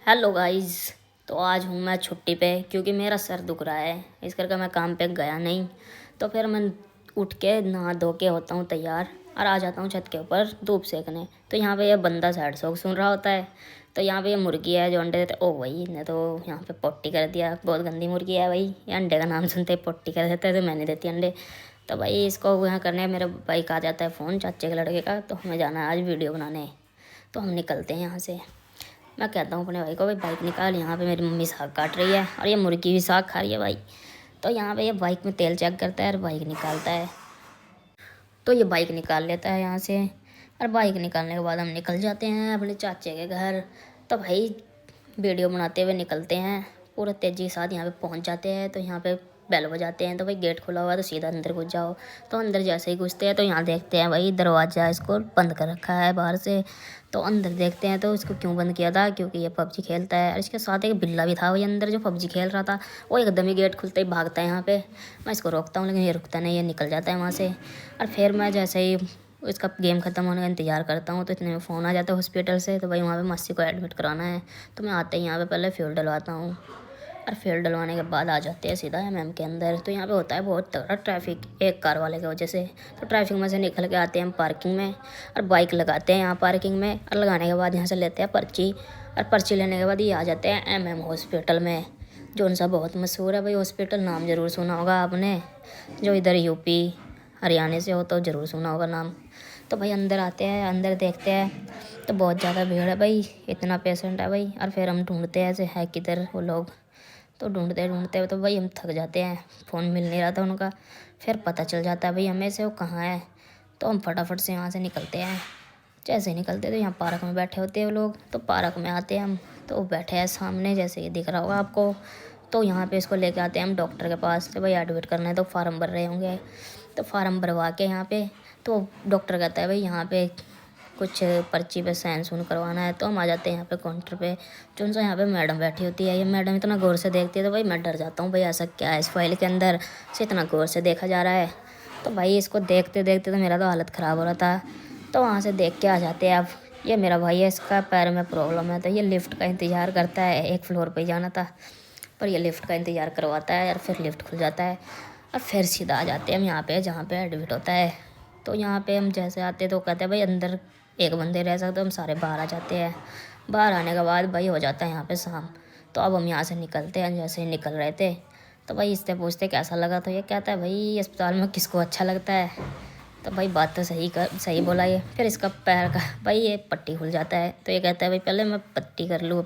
Hello guys. तो आज हूँ मैं छुट्टी पे क्योंकि मेरा सर दुख रहा है, इस करके मैं काम पे गया नहीं। तो फिर मैं उठ के नहा धो के होता हूँ तैयार और आ जाता हूँ छत के ऊपर धूप सेकने। तो यहाँ पे ये बंदा साइड सॉन्ग सुन रहा होता है। तो यहाँ पे ये मुर्गी है जो अंडे देते। ओ भाई ने तो यहाँ पे पोट्टी कर दिया, बहुत गंदी मुर्गी है भाई। ये अंडे का नाम सुनते ही पोट्टी कर देता है, तो मैंने देती अंडे। तो भाई इसको यहाँ करने मेरे भाई का आ जाता है फ़ोन चाचे के लड़के का, तो हमें जाना है आज वीडियो बनाने। तो हम निकलते हैं यहाँ से। मैं कहता हूँ अपने भाई को, भाई बाइक निकाल, यहाँ पे मेरी मम्मी साग काट रही है और ये मुर्गी भी साग खा रही है भाई। तो यहाँ पे ये बाइक में तेल चेक करता है और बाइक निकालता है। तो ये बाइक निकाल लेता है यहाँ से, और बाइक निकालने के बाद हम निकल जाते हैं अपने चाचे के घर। तो भाई वीडियो बनाते हुए निकलते हैं पूरा तेज़ी के साथ, यहाँ पे पहुँच जाते हैं। तो यहाँ पे बेल बजाते हैं, तो भाई गेट खुला हुआ है तो सीधा अंदर घुस जाओ। तो अंदर जैसे ही घुसते हैं तो यहाँ देखते हैं भाई दरवाज़ा इसको बंद कर रखा है बाहर से। तो अंदर देखते हैं तो इसको क्यों बंद किया था, क्योंकि ये पबजी खेलता है। और इसके साथ एक बिल्ला भी था वही अंदर जो पबजी खेल रहा था। वो एकदम ही गेट खुलते ही भागता है यहाँ पे। मैं इसको रोकता हूँ लेकिन ये रुकता नहीं, ये निकल जाता है वहाँ से। और फिर मैं जैसे ही इसका गेम ख़त्म होने का इंतज़ार करता हूँ तो इतने में फ़ोन आ जाता है हॉस्पिटल से। तो भाई वहाँ पे मस्सी को एडमिट कराना है। तो मैं आते ही यहाँ पे पहले फ्यूल डलवाता हूँ, और फ्यूल डलवाने के बाद आ जाते हैं सीधा एमएम के अंदर। तो यहाँ पे होता है बहुत तगड़ा ट्रैफिक एक कार वाले की वजह से। तो ट्रैफिक में से निकल के आते हैं हम पार्किंग में, और बाइक लगाते हैं यहाँ पार्किंग में। और लगाने के बाद यहाँ से लेते हैं पर्ची, और पर्ची लेने के बाद ये आ जाते हैं एमएम हॉस्पिटल में, जो उनसा बहुत मशहूर है भाई हॉस्पिटल। नाम ज़रूर सुना होगा आपने, जो इधर यूपी हरियाणा से हो तो ज़रूर सुना होगा नाम। तो भाई अंदर आते हैं, अंदर देखते हैं तो बहुत ज़्यादा भीड़ है भाई, इतना पेशेंट है भाई। और फिर हम ढूंढते हैं ऐसे है किधर वो लोग। तो ढूंढते ढूंढते तो भाई हम थक जाते हैं, फ़ोन मिल नहीं रहा था उनका। फिर पता चल जाता है भाई हमें से वो कहाँ है। तो हम फटाफट से यहाँ से निकलते हैं। जैसे निकलते तो यहाँ पार्क में बैठे होते हैं वो लोग। तो पार्क में आते हैं हम, तो वो बैठे हैं सामने जैसे कि दिख रहा होगा आपको। तो यहाँ पे इसको लेके आते हैं हम डॉक्टर के पास। तो भाई एडमिट करना है तो फार्म भर रहे होंगे। तो फार्म भरवा के यहाँ पे तो डॉक्टर कहता है भाई यहाँ पे कुछ पर्ची पे साइन सून करवाना है। तो हम आ जाते हैं यहाँ पे काउंटर पे, जो उनसे यहाँ पे मैडम बैठी होती है। ये मैडम इतना गौर से देखती है तो भाई मैं डर जाता हूँ, भाई ऐसा क्या है इस फाइल के अंदर से इतना गौर से देखा जा रहा है। तो भाई इसको देखते देखते तो मेरा तो हालत ख़राब हो रहा था। तो वहाँ से देख के आ जाते हैं। अब ये मेरा भाई है, इसका पैर में प्रॉब्लम है, तो ये लिफ्ट का इंतज़ार करता है। एक फ्लोर पर ही जाना था पर ये लिफ्ट का इंतज़ार करवाता है, और फिर लिफ्ट खुल जाता है। और फिर सीधा आ जाते हैं हम यहाँ पे जहाँ पे एडमिट होता है। तो यहाँ पे हम जैसे आते तो कहते हैं भाई अंदर एक बंदे रह सकते, हम सारे बाहर आ जाते हैं। बाहर आने के बाद भाई हो जाता है यहाँ पे शाम। तो अब हम यहाँ से निकलते हैं, जैसे ही निकल रहे थे तो भाई इससे पूछते कैसा लगा। तो ये कहता है भाई अस्पताल में किसको अच्छा लगता है। तो भाई बात तो सही बोला ये। फिर इसका पैर का भाई ये पट्टी खुल जाता है, तो ये कहता है भाई पहले मैं पट्टी कर लूँ।